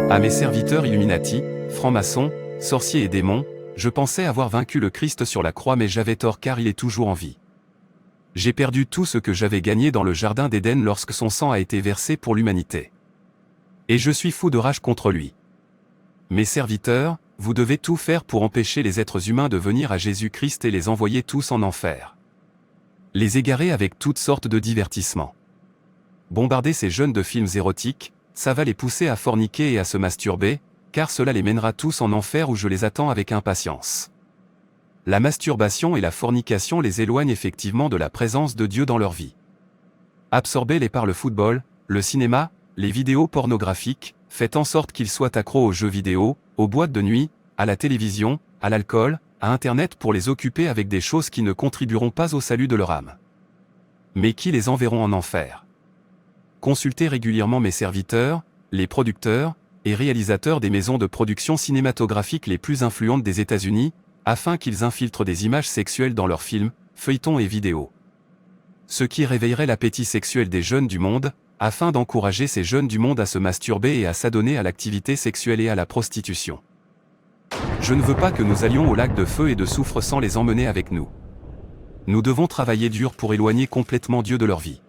À mes serviteurs Illuminati, francs-maçons, sorciers et démons, je pensais avoir vaincu le Christ sur la croix, mais j'avais tort car il est toujours en vie. J'ai perdu tout ce que j'avais gagné dans le jardin d'Éden lorsque son sang a été versé pour l'humanité. Et je suis fou de rage contre lui. Mes serviteurs, vous devez tout faire pour empêcher les êtres humains de venir à Jésus-Christ et les envoyer tous en enfer. Les égarer avec toutes sortes de divertissements. Bombarder ces jeunes de films érotiques, ça va les pousser à forniquer et à se masturber, car cela les mènera tous en enfer où je les attends avec impatience. La masturbation et la fornication les éloignent effectivement de la présence de Dieu dans leur vie. Absorbez-les par le football, le cinéma, les vidéos pornographiques, faites en sorte qu'ils soient accros aux jeux vidéo, aux boîtes de nuit, à la télévision, à l'alcool, à Internet pour les occuper avec des choses qui ne contribueront pas au salut de leur âme, mais qui les enverront en enfer. Consultez régulièrement mes serviteurs, les producteurs et réalisateurs des maisons de production cinématographique les plus influentes des États-Unis, afin qu'ils infiltrent des images sexuelles dans leurs films, feuilletons et vidéos. Ce qui réveillerait l'appétit sexuel des jeunes du monde, afin d'encourager ces jeunes du monde à se masturber et à s'adonner à l'activité sexuelle et à la prostitution. Je ne veux pas que nous allions au lac de feu et de soufre sans les emmener avec nous. Nous devons travailler dur pour éloigner complètement Dieu de leur vie.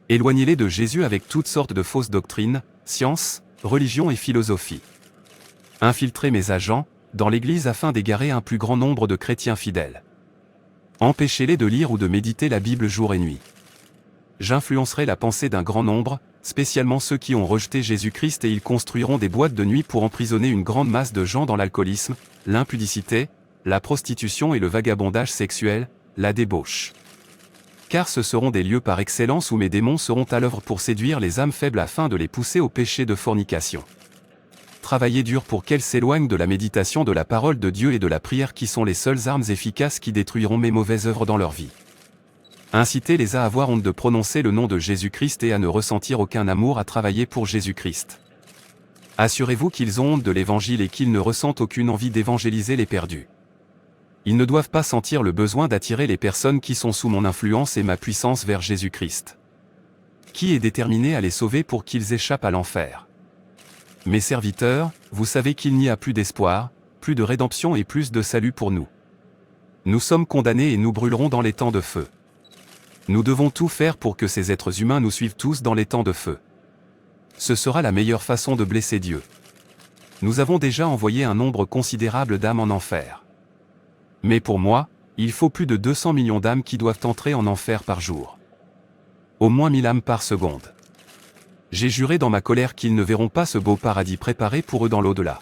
Éloignez-les de Jésus avec toutes sortes de fausses doctrines, sciences, religions et philosophies. Infiltrez mes agents dans l'Église afin d'égarer un plus grand nombre de chrétiens fidèles. Empêchez-les de lire ou de méditer la Bible jour et nuit. J'influencerai la pensée d'un grand nombre, spécialement ceux qui ont rejeté Jésus-Christ, et ils construiront des boîtes de nuit pour emprisonner une grande masse de gens dans l'alcoolisme, l'impudicité, la prostitution et le vagabondage sexuel, la débauche. Car ce seront des lieux par excellence où mes démons seront à l'œuvre pour séduire les âmes faibles afin de les pousser au péché de fornication. Travaillez dur pour qu'elles s'éloignent de la méditation de la parole de Dieu et de la prière qui sont les seules armes efficaces qui détruiront mes mauvaises œuvres dans leur vie. Incitez-les à avoir honte de prononcer le nom de Jésus-Christ et à ne ressentir aucun amour à travailler pour Jésus-Christ. Assurez-vous qu'ils ont honte de l'Évangile et qu'ils ne ressentent aucune envie d'évangéliser les perdus. Ils ne doivent pas sentir le besoin d'attirer les personnes qui sont sous mon influence et ma puissance vers Jésus-Christ, qui est déterminé à les sauver pour qu'ils échappent à l'enfer. Mes serviteurs, vous savez qu'il n'y a plus d'espoir, plus de rédemption et plus de salut pour nous. Nous sommes condamnés et nous brûlerons dans les temps de feu. Nous devons tout faire pour que ces êtres humains nous suivent tous dans les temps de feu. Ce sera la meilleure façon de blesser Dieu. Nous avons déjà envoyé un nombre considérable d'âmes en enfer. Mais pour moi, il faut plus de 200 millions d'âmes qui doivent entrer en enfer par jour. Au moins 1000 âmes par seconde. J'ai juré dans ma colère qu'ils ne verront pas ce beau paradis préparé pour eux dans l'au-delà.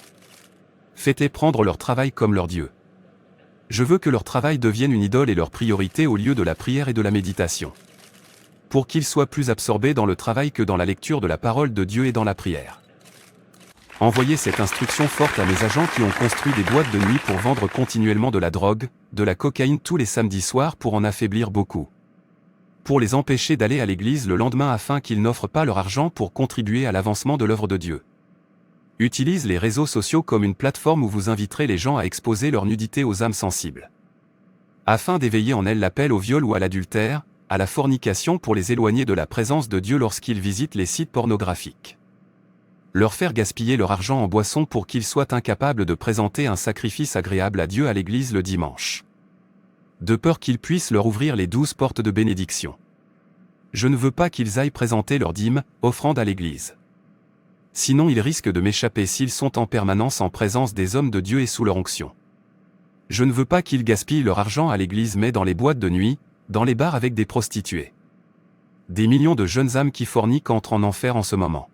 Faites-les prendre leur travail comme leur Dieu. Je veux que leur travail devienne une idole et leur priorité au lieu de la prière et de la méditation. Pour qu'ils soient plus absorbés dans le travail que dans la lecture de la parole de Dieu et dans la prière. Envoyez cette instruction forte à mes agents qui ont construit des boîtes de nuit pour vendre continuellement de la drogue, de la cocaïne tous les samedis soirs pour en affaiblir beaucoup. Pour les empêcher d'aller à l'église le lendemain afin qu'ils n'offrent pas leur argent pour contribuer à l'avancement de l'œuvre de Dieu. Utilise les réseaux sociaux comme une plateforme où vous inviterez les gens à exposer leur nudité aux âmes sensibles. Afin d'éveiller en elles l'appel au viol ou à l'adultère, à la fornication pour les éloigner de la présence de Dieu lorsqu'ils visitent les sites pornographiques. Leur faire gaspiller leur argent en boissons pour qu'ils soient incapables de présenter un sacrifice agréable à Dieu à l'église le dimanche. De peur qu'ils puissent leur ouvrir les 12 portes de bénédiction. Je ne veux pas qu'ils aillent présenter leur dîme, offrande à l'église. Sinon ils risquent de m'échapper s'ils sont en permanence en présence des hommes de Dieu et sous leur onction. Je ne veux pas qu'ils gaspillent leur argent à l'église mais dans les boîtes de nuit, dans les bars avec des prostituées. Des millions de jeunes âmes qui forniquent entrent en enfer en ce moment.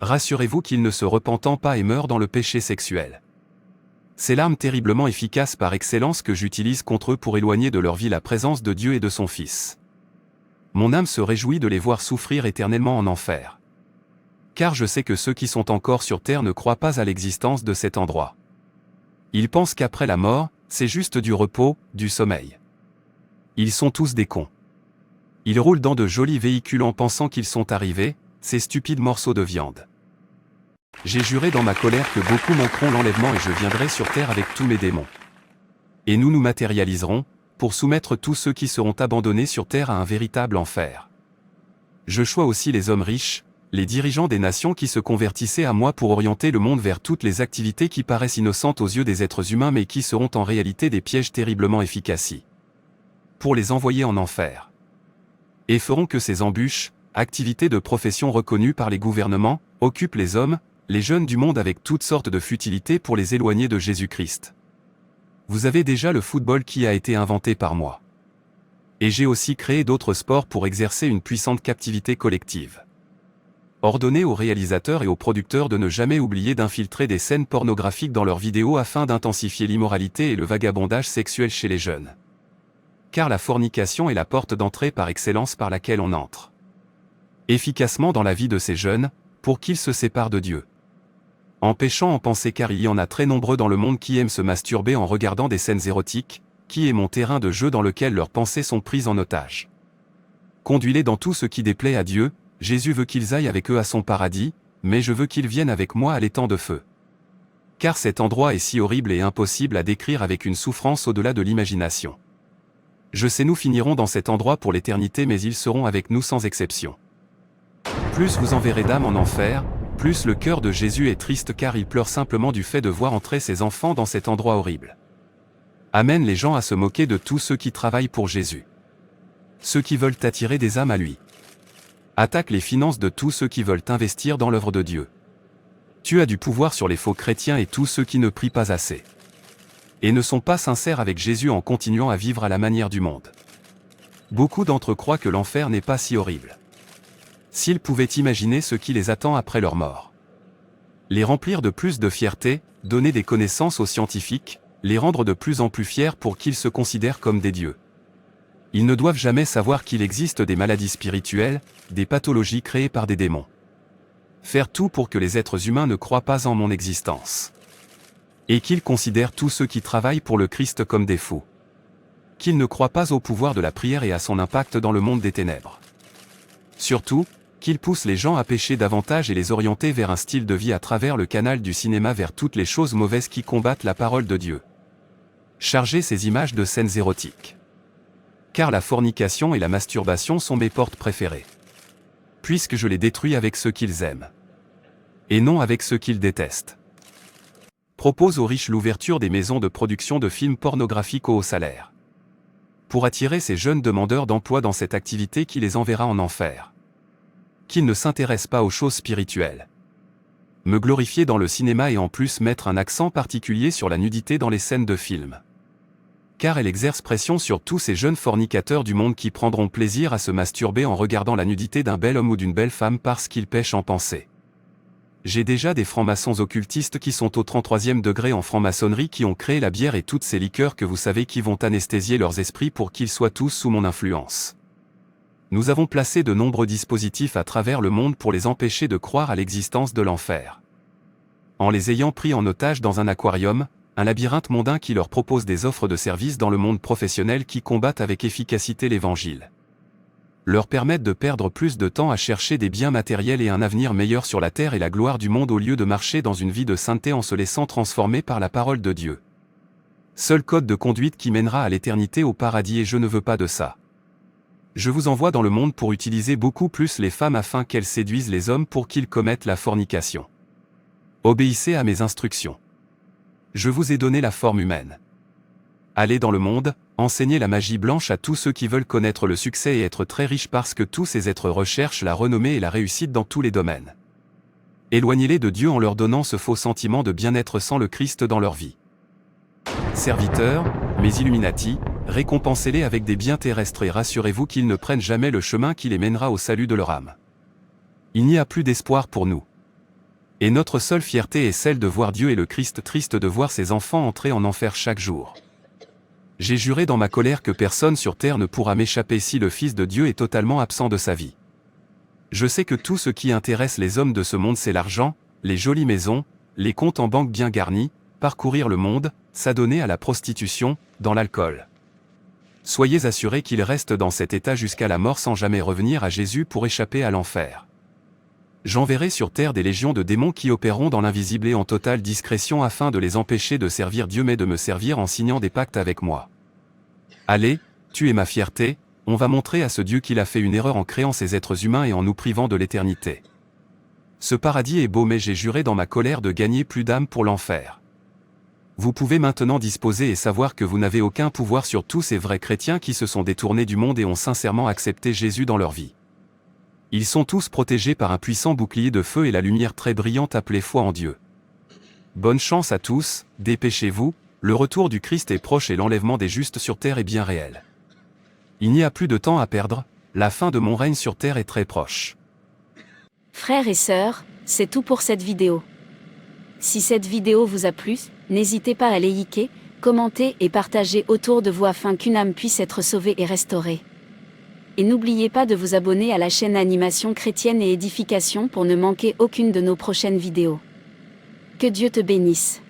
Rassurez-vous qu'ils ne se repentant pas et meurent dans le péché sexuel. C'est l'arme terriblement efficace par excellence que j'utilise contre eux pour éloigner de leur vie la présence de Dieu et de son Fils. Mon âme se réjouit de les voir souffrir éternellement en enfer. Car je sais que ceux qui sont encore sur terre ne croient pas à l'existence de cet endroit. Ils pensent qu'après la mort, c'est juste du repos, du sommeil. Ils sont tous des cons. Ils roulent dans de jolis véhicules en pensant qu'ils sont arrivés, ces stupides morceaux de viande. J'ai juré dans ma colère que beaucoup manqueront l'enlèvement et je viendrai sur terre avec tous mes démons. Et nous nous matérialiserons, pour soumettre tous ceux qui seront abandonnés sur terre à un véritable enfer. Je choisis aussi les hommes riches, les dirigeants des nations qui se convertissaient à moi pour orienter le monde vers toutes les activités qui paraissent innocentes aux yeux des êtres humains mais qui seront en réalité des pièges terriblement efficaces pour les envoyer en enfer. Et feront que ces embûches, activités de profession reconnues par les gouvernements, occupent les hommes, les jeunes du monde avec toutes sortes de futilités pour les éloigner de Jésus-Christ. Vous avez déjà le football qui a été inventé par moi. Et j'ai aussi créé d'autres sports pour exercer une puissante captivité collective. Ordonnez aux réalisateurs et aux producteurs de ne jamais oublier d'infiltrer des scènes pornographiques dans leurs vidéos afin d'intensifier l'immoralité et le vagabondage sexuel chez les jeunes. Car la fornication est la porte d'entrée par excellence par laquelle on entre efficacement dans la vie de ces jeunes, pour qu'ils se séparent de Dieu. En péchant en pensée, car il y en a très nombreux dans le monde qui aiment se masturber en regardant des scènes érotiques, qui est mon terrain de jeu dans lequel leurs pensées sont prises en otage. Conduis-les dans tout ce qui déplaît à Dieu. Jésus veut qu'ils aillent avec eux à son paradis, mais je veux qu'ils viennent avec moi à l'étang de feu. Car cet endroit est si horrible et impossible à décrire avec une souffrance au-delà de l'imagination. Je sais nous finirons dans cet endroit pour l'éternité mais ils seront avec nous sans exception. Plus vous enverrez d'âmes en enfer, plus le cœur de Jésus est triste car il pleure simplement du fait de voir entrer ses enfants dans cet endroit horrible. Amène les gens à se moquer de tous ceux qui travaillent pour Jésus. Ceux qui veulent attirer des âmes à lui. Attaque les finances de tous ceux qui veulent investir dans l'œuvre de Dieu. Tu as du pouvoir sur les faux chrétiens et tous ceux qui ne prient pas assez. Et ne sont pas sincères avec Jésus en continuant à vivre à la manière du monde. Beaucoup d'entre eux croient que l'enfer n'est pas si horrible. S'ils pouvaient imaginer ce qui les attend après leur mort. Les remplir de plus de fierté, donner des connaissances aux scientifiques, les rendre de plus en plus fiers pour qu'ils se considèrent comme des dieux. Ils ne doivent jamais savoir qu'il existe des maladies spirituelles, des pathologies créées par des démons. Faire tout pour que les êtres humains ne croient pas en mon existence. Et qu'ils considèrent tous ceux qui travaillent pour le Christ comme des fous. Qu'ils ne croient pas au pouvoir de la prière et à son impact dans le monde des ténèbres. Surtout, qu'ils poussent les gens à pécher davantage et les orienter vers un style de vie à travers le canal du cinéma vers toutes les choses mauvaises qui combattent la parole de Dieu. Chargez ces images de scènes érotiques. Car la fornication et la masturbation sont mes portes préférées. Puisque je les détruis avec ceux qu'ils aiment. Et non avec ceux qu'ils détestent. Propose aux riches l'ouverture des maisons de production de films pornographiques au haut salaire. Pour attirer ces jeunes demandeurs d'emploi dans cette activité qui les enverra en enfer. Qu'ils ne s'intéressent pas aux choses spirituelles. Me glorifier dans le cinéma et en plus mettre un accent particulier sur la nudité dans les scènes de films. Car elle exerce pression sur tous ces jeunes fornicateurs du monde qui prendront plaisir à se masturber en regardant la nudité d'un bel homme ou d'une belle femme parce qu'ils pêchent en pensée. J'ai déjà des francs-maçons occultistes qui sont au 33e degré en franc-maçonnerie qui ont créé la bière et toutes ces liqueurs que vous savez qui vont anesthésier leurs esprits pour qu'ils soient tous sous mon influence. Nous avons placé de nombreux dispositifs à travers le monde pour les empêcher de croire à l'existence de l'enfer. En les ayant pris en otage dans un aquarium, un labyrinthe mondain qui leur propose des offres de services dans le monde professionnel qui combattent avec efficacité l'évangile. Leur permettent de perdre plus de temps à chercher des biens matériels et un avenir meilleur sur la terre et la gloire du monde au lieu de marcher dans une vie de sainteté en se laissant transformer par la parole de Dieu. Seul code de conduite qui mènera à l'éternité au paradis et je ne veux pas de ça. Je vous envoie dans le monde pour utiliser beaucoup plus les femmes afin qu'elles séduisent les hommes pour qu'ils commettent la fornication. Obéissez à mes instructions. Je vous ai donné la forme humaine. Allez dans le monde, enseignez la magie blanche à tous ceux qui veulent connaître le succès et être très riches parce que tous ces êtres recherchent la renommée et la réussite dans tous les domaines. Éloignez-les de Dieu en leur donnant ce faux sentiment de bien-être sans le Christ dans leur vie. Serviteurs, mes Illuminati, récompensez-les avec des biens terrestres et rassurez-vous qu'ils ne prennent jamais le chemin qui les mènera au salut de leur âme. Il n'y a plus d'espoir pour nous. Et notre seule fierté est celle de voir Dieu et le Christ, triste de voir ses enfants entrer en enfer chaque jour. J'ai juré dans ma colère que personne sur terre ne pourra m'échapper si le Fils de Dieu est totalement absent de sa vie. Je sais que tout ce qui intéresse les hommes de ce monde c'est l'argent, les jolies maisons, les comptes en banque bien garnis, parcourir le monde, s'adonner à la prostitution, dans l'alcool. Soyez assurés qu'ils restent dans cet état jusqu'à la mort sans jamais revenir à Jésus pour échapper à l'enfer. J'enverrai sur terre des légions de démons qui opéreront dans l'invisible et en totale discrétion afin de les empêcher de servir Dieu mais de me servir en signant des pactes avec moi. Allez, tu es ma fierté, on va montrer à ce Dieu qu'il a fait une erreur en créant ces êtres humains et en nous privant de l'éternité. Ce paradis est beau mais j'ai juré dans ma colère de gagner plus d'âmes pour l'enfer. Vous pouvez maintenant disposer et savoir que vous n'avez aucun pouvoir sur tous ces vrais chrétiens qui se sont détournés du monde et ont sincèrement accepté Jésus dans leur vie. Ils sont tous protégés par un puissant bouclier de feu et la lumière très brillante appelée foi en Dieu. Bonne chance à tous, dépêchez-vous, le retour du Christ est proche et l'enlèvement des justes sur terre est bien réel. Il n'y a plus de temps à perdre, la fin de mon règne sur terre est très proche. Frères et sœurs, c'est tout pour cette vidéo. Si cette vidéo vous a plu, n'hésitez pas à liker, commenter et partager autour de vous afin qu'une âme puisse être sauvée et restaurée. Et n'oubliez pas de vous abonner à la chaîne Animation Chrétienne et Édification pour ne manquer aucune de nos prochaines vidéos. Que Dieu te bénisse.